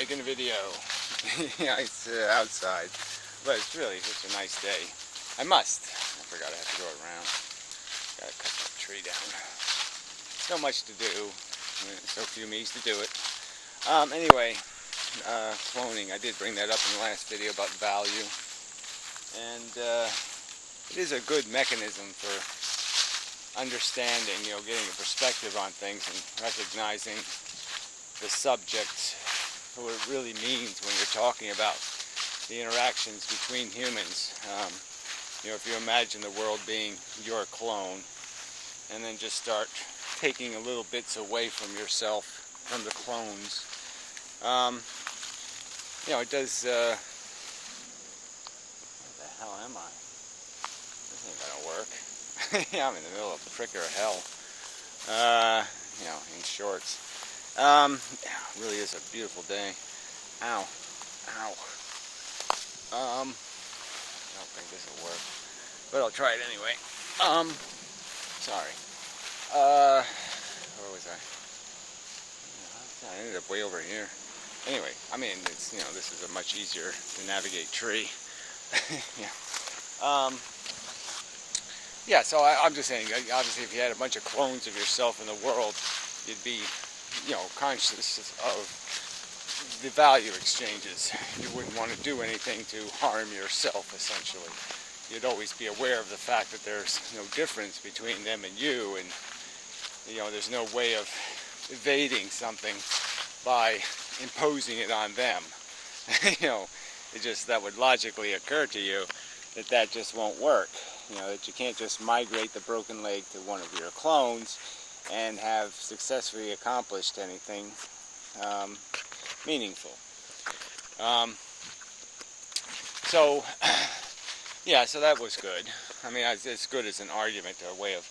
making a video. Yeah, it's outside, but it's really just a nice day. I forgot I have to go around. Gotta cut that tree down. So much to do, so few means to do it. Anyway, cloning, I did bring that up in the last video about value. And it is a good mechanism for understanding, getting a perspective on things and recognizing the subject for what it really means when you're talking about the interactions between humans. If you imagine the world being your clone and then just start taking a little bits away from yourself, from the clones, it does, what the hell am I? This ain't gonna work. Yeah, I'm in the middle of the fricker of hell, in shorts. Yeah, it really is a beautiful day. Ow. Ow. I don't think this will work, but I'll try it anyway. Sorry. Where was I? I ended up way over here. Anyway, it's, this is a much easier to navigate tree. Yeah. Yeah, so I'm just saying, obviously if you had a bunch of clones of yourself in the world, you'd be, conscious of the value exchanges. You wouldn't want to do anything to harm yourself, essentially. You'd always be aware of the fact that there's no difference between them and you, and, there's no way of evading something by imposing it on them. That would logically occur to you that just won't work. That you can't just migrate the broken leg to one of your clones and have successfully accomplished anything meaningful. So that was good. It's good as an argument, a way of,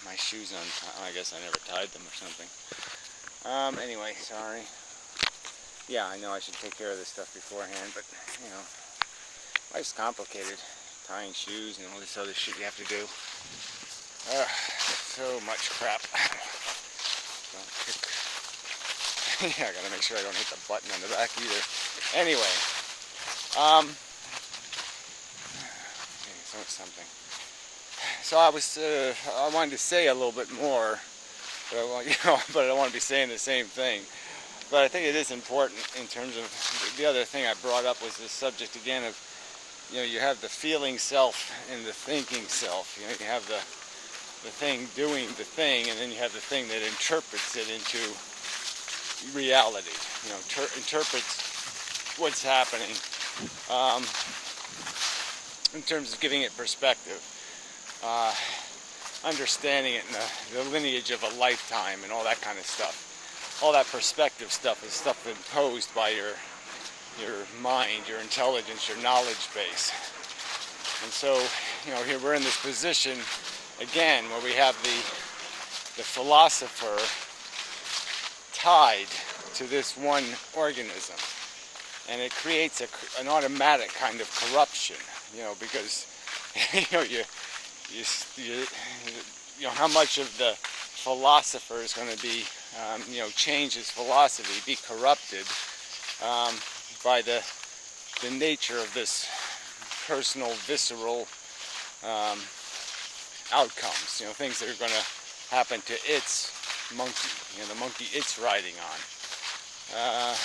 my shoes on, I guess I never tied them or something. Anyway, sorry. Yeah, I know I should take care of this stuff beforehand, but, life's complicated. Tying shoes and all this other shit you have to do. So much crap. Yeah, I gotta make sure I don't hit the button on the back either. Anyway, something. So I wanted to say a little bit more, but but I don't want to be saying the same thing. But I think it is important in terms of the other thing I brought up was this subject again of, you have the feeling self and the thinking self. You have the thing doing the thing, and then you have the thing that interprets it into reality. Interprets what's happening in terms of giving it perspective, understanding it in the lineage of a lifetime and all that kind of stuff. All that perspective stuff is stuff imposed by your mind, your intelligence, your knowledge base. And so, here we're in this position again where we have the philosopher tied to this one organism, and it creates an automatic kind of corruption, because how much of the philosopher is going to be change his philosophy, be corrupted by the nature of this personal, visceral outcomes, things that are going to happen to its monkey, the monkey it's riding on. I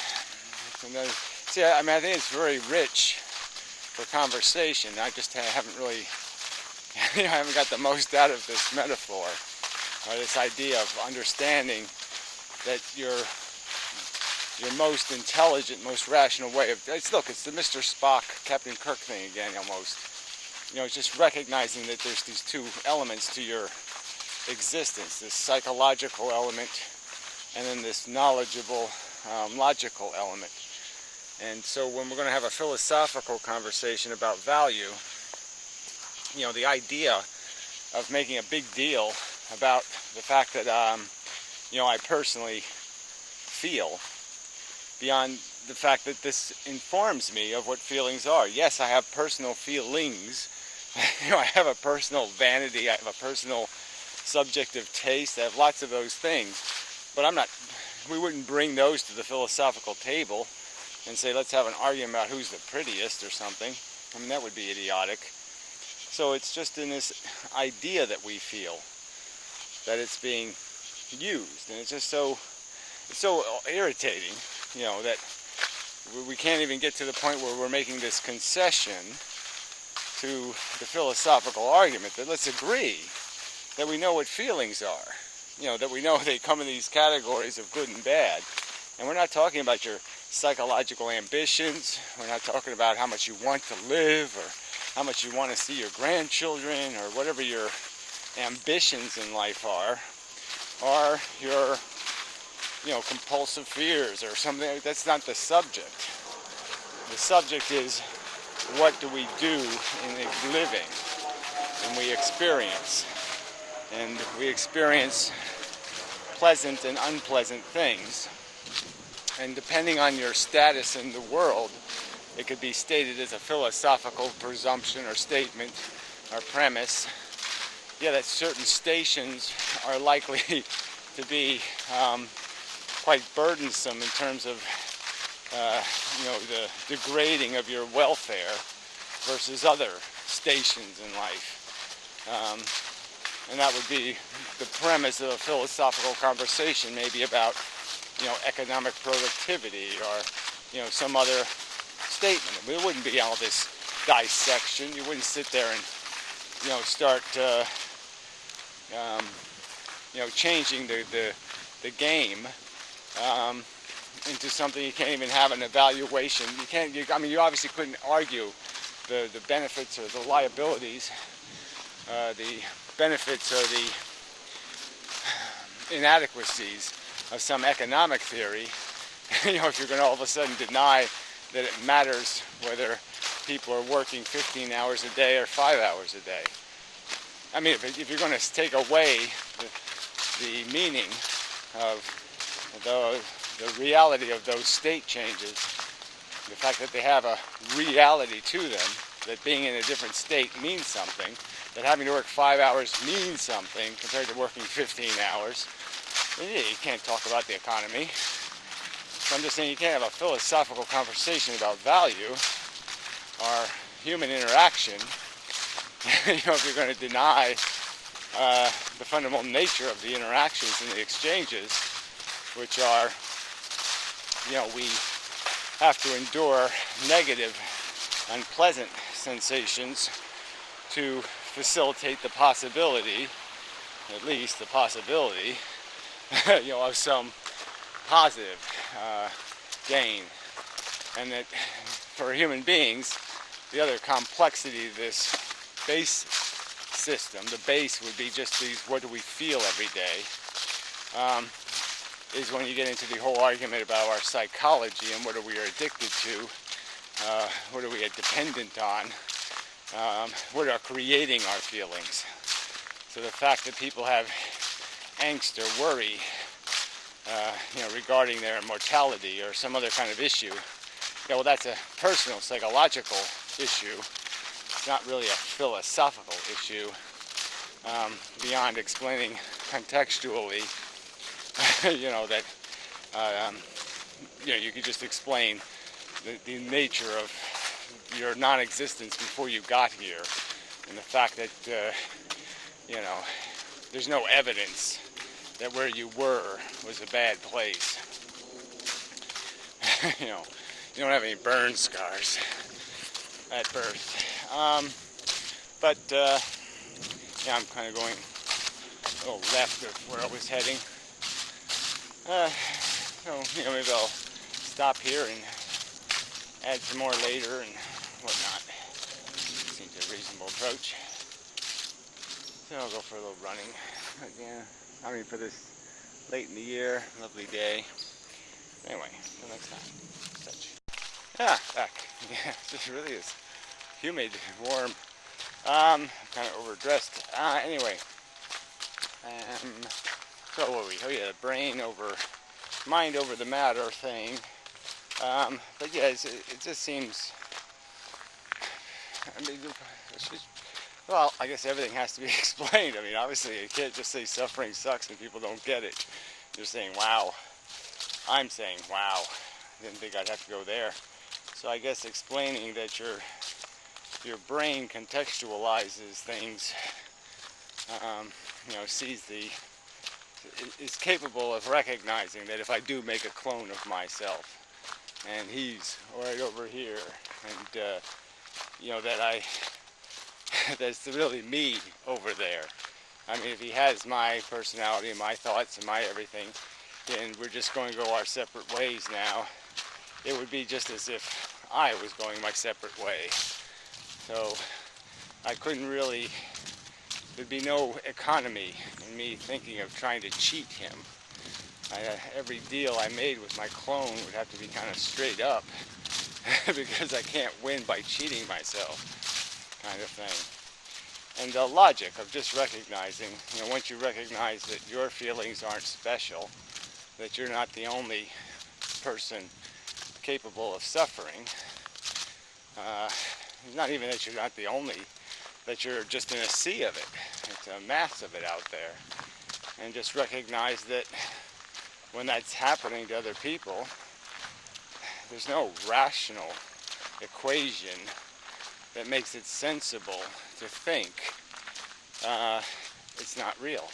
think it's very rich for conversation. I just haven't really, I haven't got the most out of this metaphor, or this idea of understanding that your most intelligent, most rational way of, it's the Mr. Spock, Captain Kirk thing again, almost. It's just recognizing that there's these two elements to your existence, this psychological element and then this knowledgeable, logical element. And so when we're going to have a philosophical conversation about value, the idea of making a big deal about the fact that, I personally feel, beyond the fact that this informs me of what feelings are. Yes, I have personal feelings. I have a personal vanity. I have a personal subjective taste. I have lots of those things. But I'm not we wouldn't bring those to the philosophical table and say, let's have an argument about who's the prettiest or something. I mean, that would be idiotic. So it's just in this idea that we feel that it's being used, and it's just so irritating, that we can't even get to the point where we're making this concession to the philosophical argument that let's agree that we know what feelings are, that we know they come in these categories of good and bad. And we're not talking about your psychological ambitions. We're not talking about how much you want to live or how much you want to see your grandchildren or whatever your ambitions in life are, or your compulsive fears or something. That's not the subject. The subject is, what do we do in living? And we experience. And we experience pleasant and unpleasant things. And depending on your status in the world, it could be stated as a philosophical presumption or statement or premise. Yeah, that certain stations are likely to be quite burdensome in terms of the degrading of your welfare versus other stations in life. And that would be the premise of a philosophical conversation, maybe about economic productivity or some other statement. It wouldn't be all this dissection. You wouldn't sit there and start changing the game into something you can't even have an evaluation. You obviously couldn't argue the benefits or the liabilities, the benefits or the inadequacies of some economic theory. If you're going to all of a sudden deny that it matters whether people are working 15 hours a day or 5 hours a day. I mean, if you're going to take away the meaning of the reality of those state changes, the fact that they have a reality to them, that being in a different state means something, that having to work 5 hours means something compared to working 15 hours, you can't talk about the economy. So I'm just saying you can't have a philosophical conversation about value or human interaction if you're going to deny the fundamental nature of the interactions and the exchanges, which are, we have to endure negative, unpleasant sensations to facilitate the possibility, at least the possibility, of some positive gain. And that for human beings, the other complexity of this base system, the base would be just these, what do we feel every day, is when you get into the whole argument about our psychology and what are we addicted to, what are we dependent on, what are creating our feelings. So the fact that people have angst or worry regarding their mortality or some other kind of issue, well, that's a personal psychological issue. It's not really a philosophical issue, beyond explaining contextually, that you could just explain the nature of your non-existence before you got here, and the fact that there's no evidence that where you were was a bad place. You don't have any burn scars at birth. But I'm kind of going a little left of where I was heading. So maybe I'll stop here and add some more later and whatnot. Seems a reasonable approach. So I'll go for a little running again. For this late in the year, lovely day. Anyway, until next time. Such. Yeah, back. Yeah, this really is humid, warm. Kind of overdressed. Anyway. So what were we? Oh yeah, the mind over the matter thing. But yeah, it just seems. Well, I guess everything has to be explained. Obviously, you can't just say suffering sucks and people don't get it. You're saying, wow, I'm saying, wow, didn't think I'd have to go there. So I guess explaining that your brain contextualizes things, is capable of recognizing that if I do make a clone of myself, and he's right over here, and that that's really me over there. I mean, if he has my personality and my thoughts and my everything, and we're just going to go our separate ways now, it would be just as if I was going my separate way. So I couldn't really, there'd be no economy in me thinking of trying to cheat him. Every deal I made with my clone would have to be kind of straight up because I can't win by cheating myself, kind of thing. And the logic of just recognizing, once you recognize that your feelings aren't special, that you're not the only person capable of suffering, not even that you're not the only, that you're just in a sea of it. It's a mass of it out there. And just recognize that when that's happening to other people, there's no rational equation that makes it sensible to think it's not real.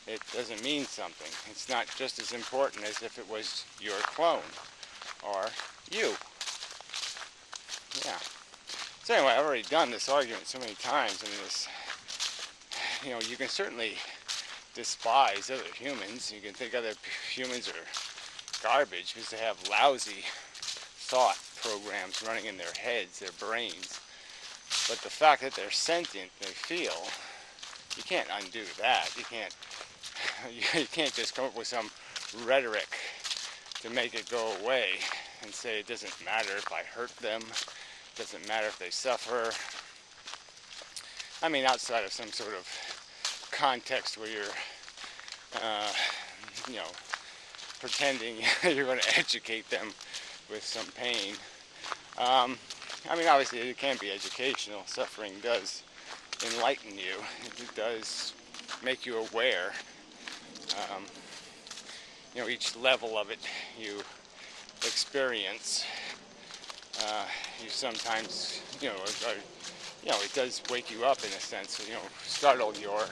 It doesn't mean something. It's not just as important as if it was your clone or you. Yeah. So anyway, I've already done this argument so many times. I mean, you can certainly despise other humans. You can think other humans are garbage because they have lousy thought programs running in their heads, their brains. But the fact that they're sentient, they feel, you can't undo that. You can't just come up with some rhetoric to make it go away and say it doesn't matter if I hurt them, it doesn't matter if they suffer. I mean, outside of some sort of context where you're, pretending you're going to educate them with some pain. I mean, obviously it can be educational. Suffering does enlighten you. It does make you aware. Each level of it you experience, you sometimes, it does wake you up in a sense, startle your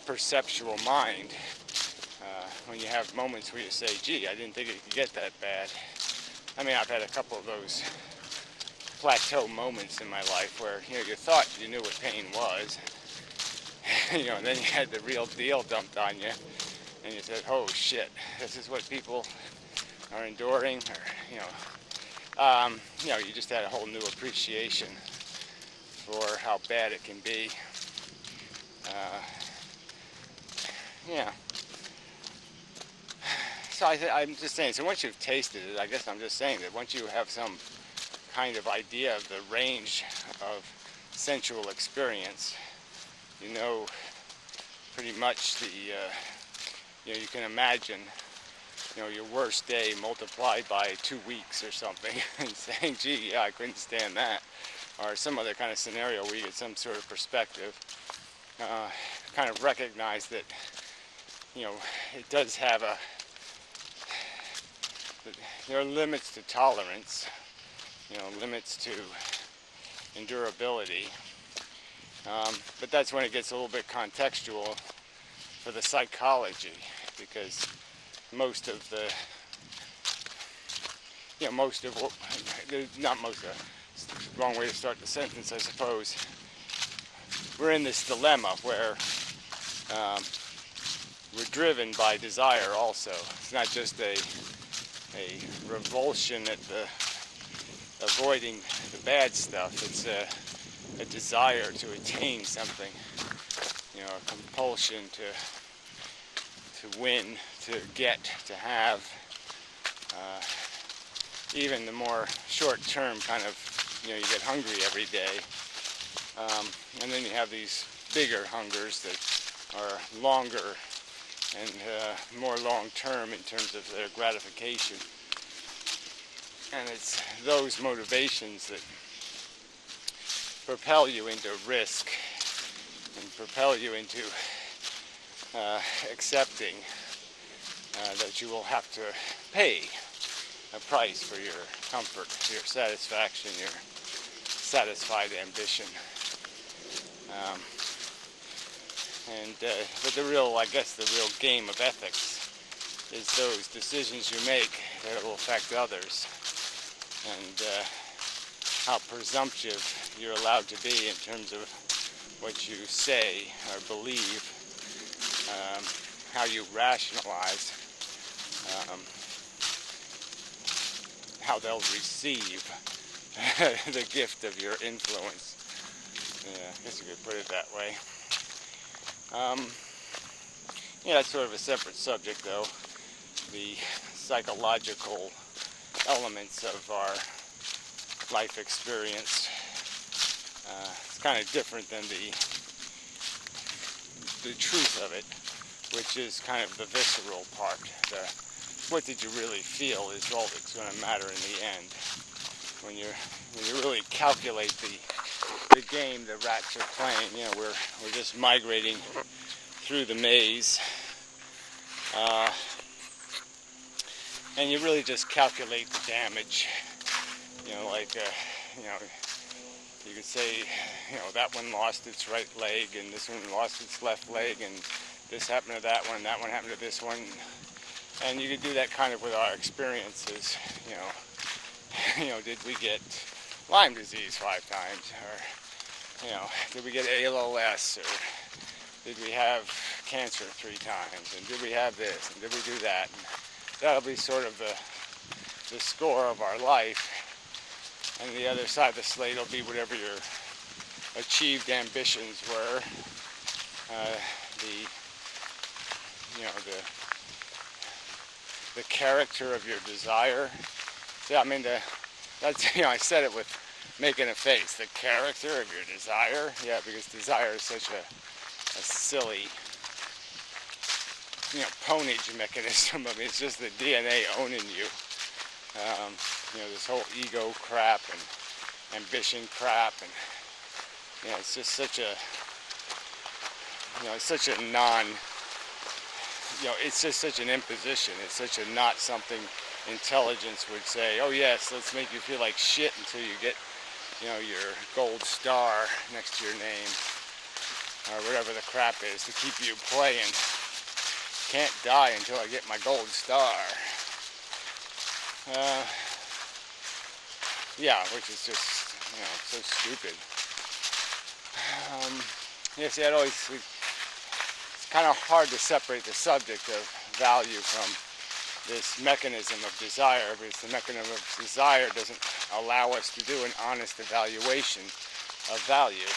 perceptual mind. When you have moments where you say, gee, I didn't think it could get that bad. I mean, I've had a couple of those plateau moments in my life where, you thought you knew what pain was, and then you had the real deal dumped on you, and you said, oh shit, this is what people are enduring, or, you just had a whole new appreciation for how bad it can be. Yeah. So I'm just saying, so once you've tasted it, I guess I'm just saying that once you have some kind of idea of the range of sensual experience, pretty much you can imagine, your worst day multiplied by 2 weeks or something, and saying, gee, yeah, I couldn't stand that, or some other kind of scenario where you get some sort of perspective, kind of recognize that, it does have there are limits to tolerance, limits to endurability, but that's when it gets a little bit contextual for the psychology, because most of what, not most of, it's the wrong way to start the sentence, I suppose. We're in this dilemma where we're driven by desire also. It's not just a revulsion at avoiding the bad stuff. It's a desire to attain something, a compulsion to win, to get, to have. Even the more short-term kind of, you get hungry every day. And then you have these bigger hungers that are longer and more long-term in terms of their gratification. And it's those motivations that propel you into risk and propel you into accepting that you will have to pay a price for your comfort, your satisfaction, your satisfied ambition. But the real, I guess, the real game of ethics is those decisions you make that will affect others, and how presumptive you're allowed to be in terms of what you say or believe, how you rationalize, how they'll receive the gift of your influence. Yeah, I guess you could put it that way. Yeah, it's sort of a separate subject, though. The psychological elements of our life experience. It's kind of different than the truth of it, which is kind of the visceral part. What did you really feel is all that's going to matter in the end. When you really calculate the game the rats are playing, you know, we're just migrating through the maze, and you really just calculate the damage. You know, like you know, you could say, you know, that one lost its right leg, and this one lost its left leg, and this happened to that one happened to this one, and you could do that kind of with our experiences. You know, did we get Lyme disease 5 times, or, you know, did we get ALS, or did we have cancer 3 times, and did we have this, and did we do that? And that'll be sort of the score of our life, and the other side of the slate will be whatever your achieved ambitions were, the character of your desire. Yeah, I mean, that's, you know, I said it with making a face. The character of your desire. Yeah, because desire is such a silly, you know, ponage mechanism. I mean, it's just the DNA owning you. You know, this whole ego crap and ambition crap, and, you know, it's just such a, you know, it's such a you know, it's just such an imposition. It's such a not something intelligence would say, oh yes, let's make you feel like shit until you get, you know, your gold star next to your name, or whatever the crap is to keep you playing. Can't die until I get my gold star. Yeah, which is just, you know, so stupid. Yeah, see, it's kind of hard to separate the subject of value from this mechanism of desire, because the mechanism of desire doesn't allow us to do an honest evaluation of value.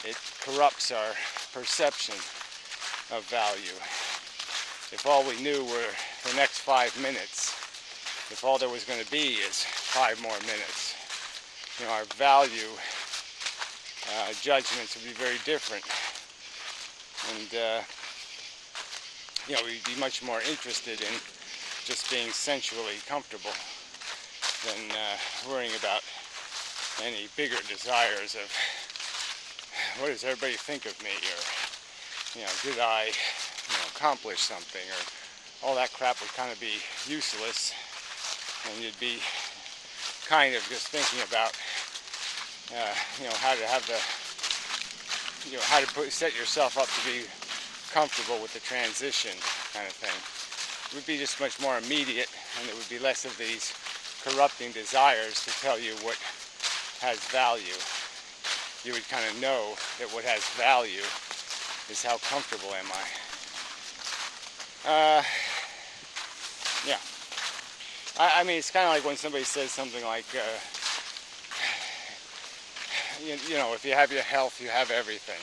It corrupts our perception of value. If all we knew were the next 5 minutes, if all there was going to be is 5 more minutes, you know, our value judgments would be very different. And, you know, we'd be much more interested in just being sensually comfortable than worrying about any bigger desires of what does everybody think of me, or, you know, did I, you know, accomplish something, or all that crap would kind of be useless, and you'd be kind of just thinking about, you know, how to have the, you know, how to set yourself up to be comfortable with the transition kind of thing. It would be just much more immediate, and it would be less of these corrupting desires to tell you what has value. You would kind of know that what has value is how comfortable am I. Yeah. I mean, it's kind of like when somebody says something like, you know, if you have your health, you have everything.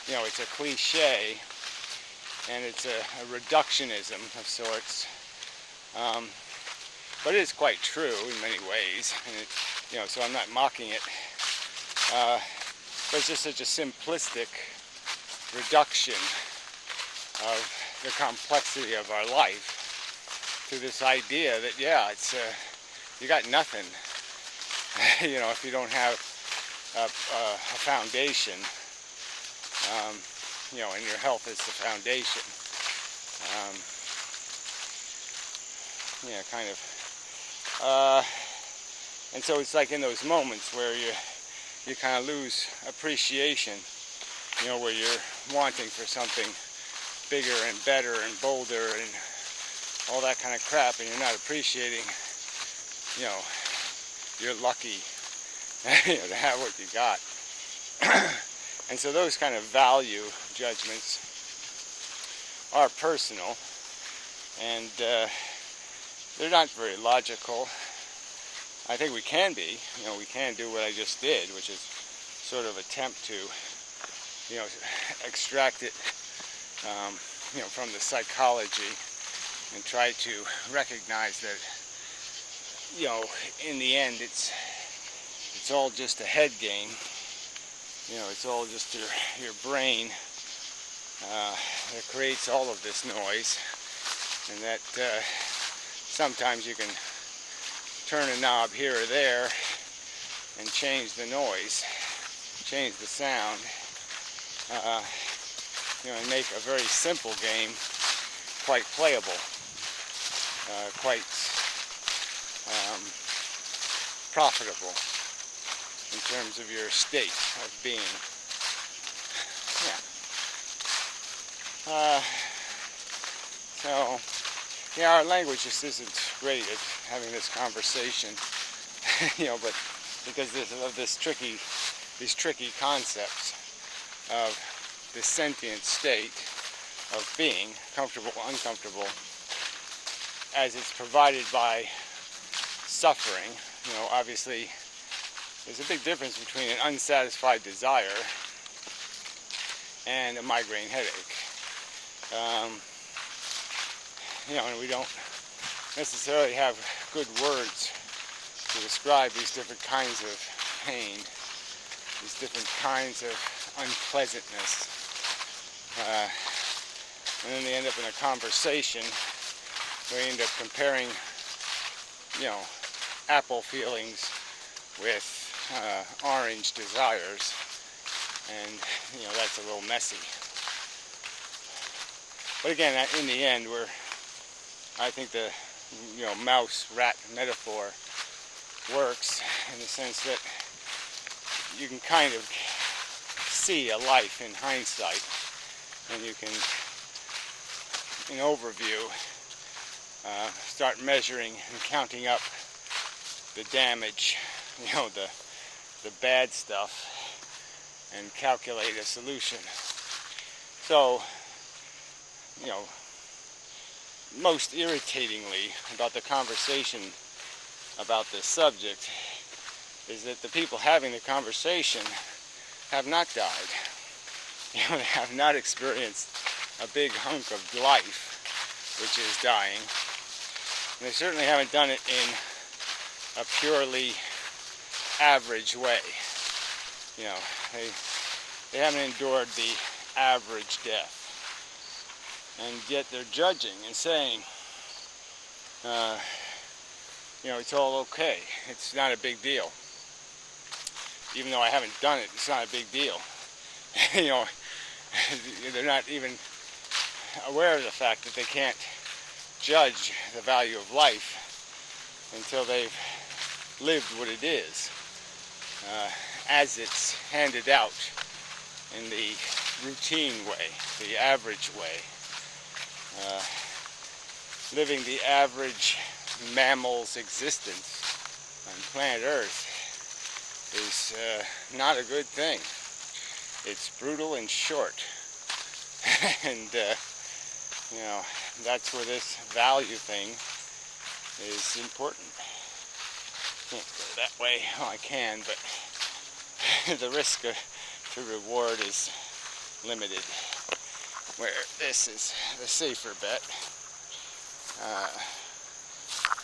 You know, it's a cliche, and it's a reductionism of sorts. But it is quite true in many ways, and it, you know, so I'm not mocking it. But it's just such a simplistic reduction of the complexity of our life to this idea that, yeah, it's you got nothing, you know, if you don't have a foundation, you know, and your health is the foundation. yeah, kind of. And so it's like in those moments where you kind of lose appreciation, you know, where you're wanting for something bigger and better and bolder and all that kind of crap, and you're not appreciating, you know, you're lucky you know, to have what you got. And so those kind of value judgments are personal, and they're not very logical. I think we can be, you know, we can do what I just did, which is sort of attempt to, you know, extract it, you know, from the psychology and try to recognize that, you know, in the end it's all just a head game. You know, it's all just your brain that creates all of this noise, and that sometimes you can turn a knob here or there and change the noise, change the sound, you know, and make a very simple game quite playable, quite profitable in terms of your state of being. Yeah. So, yeah, our language just isn't great at having this conversation, you know, but because of these tricky concepts of the sentient state of being, comfortable, uncomfortable, as it's provided by suffering. You know, obviously, there's a big difference between an unsatisfied desire and a migraine headache. You know, and we don't necessarily have good words to describe these different kinds of pain, these different kinds of unpleasantness. And then they end up in a conversation where we end up comparing, you know, apple feelings with orange desires, and, you know, that's a little messy. But again, in the end, I think the, you know, mouse-rat metaphor works in the sense that you can kind of see a life in hindsight, and you can, in overview, start measuring and counting up the damage, you know, the bad stuff, and calculate a solution. So, you know, most irritatingly about the conversation about this subject is that the people having the conversation have not died. You know, they have not experienced a big hunk of life, which is dying. And they certainly haven't done it in a purely average way. You know, they haven't endured the average death. And yet they're judging and saying, you know, it's all okay. It's not a big deal. Even though I haven't done it, it's not a big deal. You know, they're not even aware of the fact that they can't judge the value of life until they've lived what it is, as it's handed out in the routine way, the average way. Living the average mammal's existence on planet Earth is not a good thing. It's brutal and short. And, you know, that's where this value thing is important. Can't go that way. Well, I can, but the risk to reward is limited. Where this is the safer bet,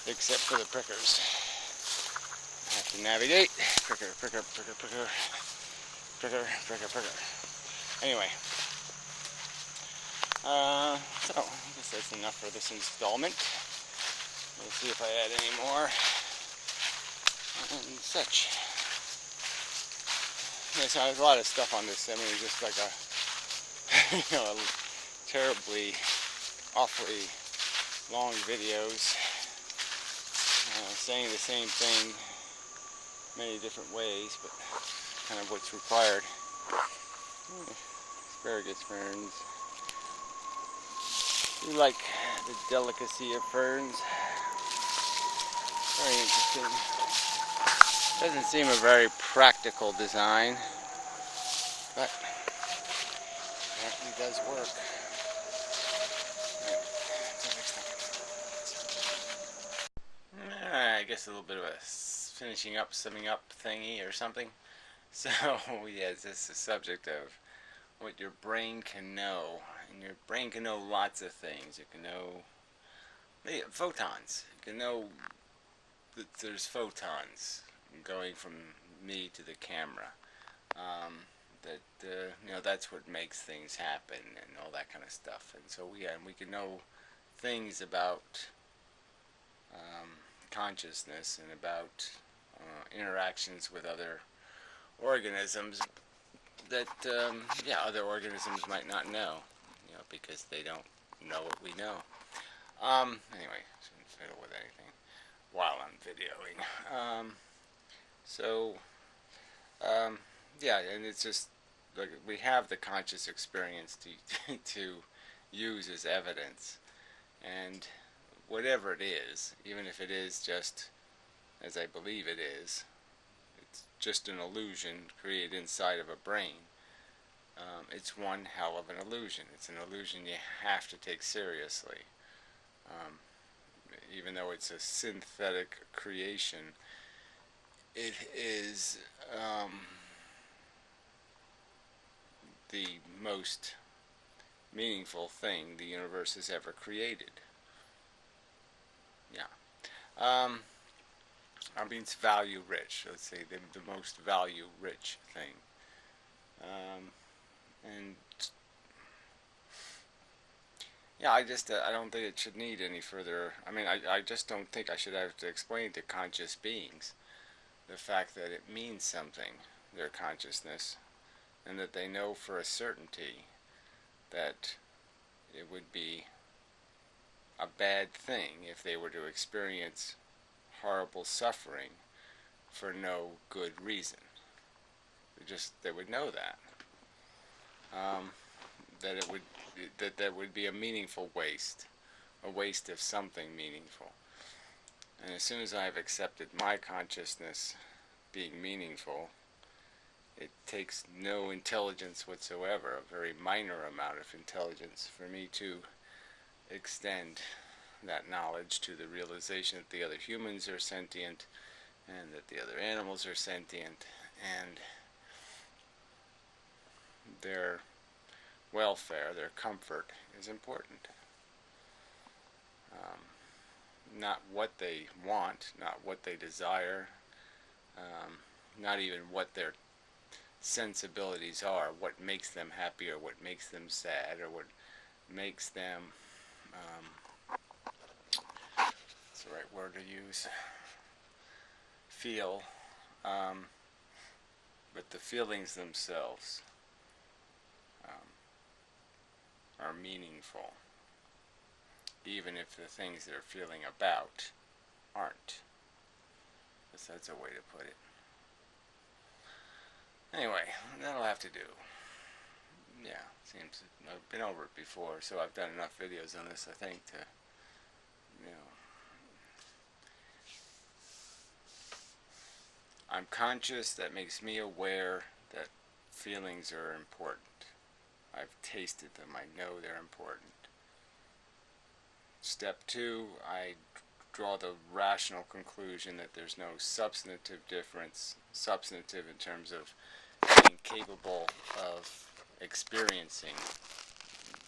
except for the prickers. I have to navigate. Pricker, pricker, pricker, pricker, pricker, pricker, pricker. Anyway, so I guess that's enough for this installment. We'll see if I add any more and such. Yeah, so there's a lot of stuff on this. I mean, it's just like a, you know, terribly, awfully long videos. saying the same thing many different ways, but kind of what's required. Asparagus ferns. You like the delicacy of ferns. Very interesting. Doesn't seem a very practical design, but apparently does work. Right. Until next time. I guess a little bit of a finishing up, summing up thingy or something. So, yeah, this is the subject of what your brain can know. And your brain can know lots of things. It can know photons. You can know that there's photons going from me to the camera. That's what makes things happen and all that kind of stuff. And so we can know things about consciousness and about interactions with other organisms that other organisms might not know, because they don't know what we know. Anyway, shouldn't fiddle with anything while I'm videoing. Yeah, and it's just like we have the conscious experience to use as evidence, and whatever it is, even if it is just as I believe it is, it's just an illusion created inside of a brain. It's one hell of an illusion. It's an illusion you have to take seriously. Even though it's a synthetic creation, it is the most meaningful thing the universe has ever created. Yeah. I mean, it's value rich. Let's say the most value rich thing. And yeah, I don't think it should need any further. I mean, I just don't think I should have to explain to conscious beings the fact that it means something, their consciousness, and that they know for a certainty that it would be a bad thing if they were to experience horrible suffering for no good reason. They would know that. That would be a meaningful waste, a waste of something meaningful. And as soon as I've accepted my consciousness being meaningful, it takes no intelligence whatsoever, a very minor amount of intelligence, for me to extend that knowledge to the realization that the other humans are sentient and that the other animals are sentient, and their welfare, their comfort is important. Not what they want, not what they desire, not even what their sensibilities are, what makes them happy or what makes them sad or what makes them, what's the right word to use, feel, but the feelings themselves are meaningful, even if the things they're feeling about aren't. I guess that's a way to put it. Anyway, that'll have to do. Yeah, seems I've been over it before, so I've done enough videos on this, I think, to, I'm conscious. That makes me aware that feelings are important. I've tasted them. I know they're important. Step 2, I draw the rational conclusion that there's no substantive difference, substantive in terms of being capable of experiencing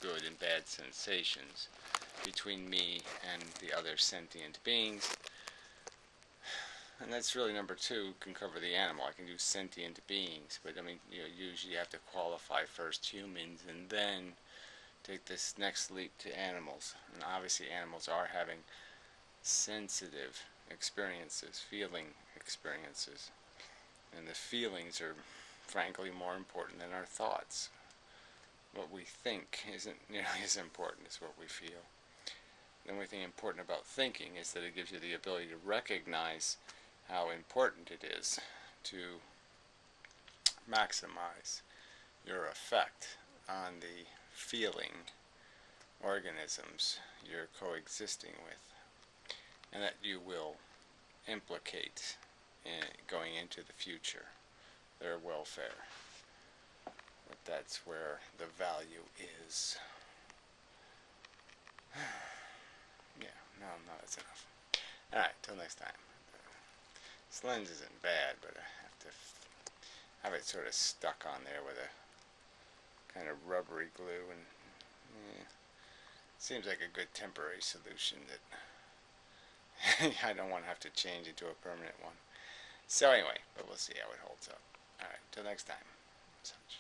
good and bad sensations between me and the other sentient beings. And that's really number 2, can cover the animal. I can do sentient beings, but I mean, usually you have to qualify first humans and then take this next leap to animals. And obviously animals are having sensitive experiences, feeling experiences. And the feelings are frankly more important than our thoughts. What we think isn't nearly as important as what we feel. the only thing important about thinking is that it gives you the ability to recognize how important it is to maximize your effect on the feeling organisms you're coexisting with, and that you will implicate in going into the future their welfare. But that's where the value is. Yeah, no, that's enough. Alright, till next time. This lens isn't bad, but I have to have it sort of stuck on there with a kind of rubbery glue, and seems like a good temporary solution that I don't want to have to change into a permanent one. So anyway, but we'll see how it holds up. Alright, till next time. Such.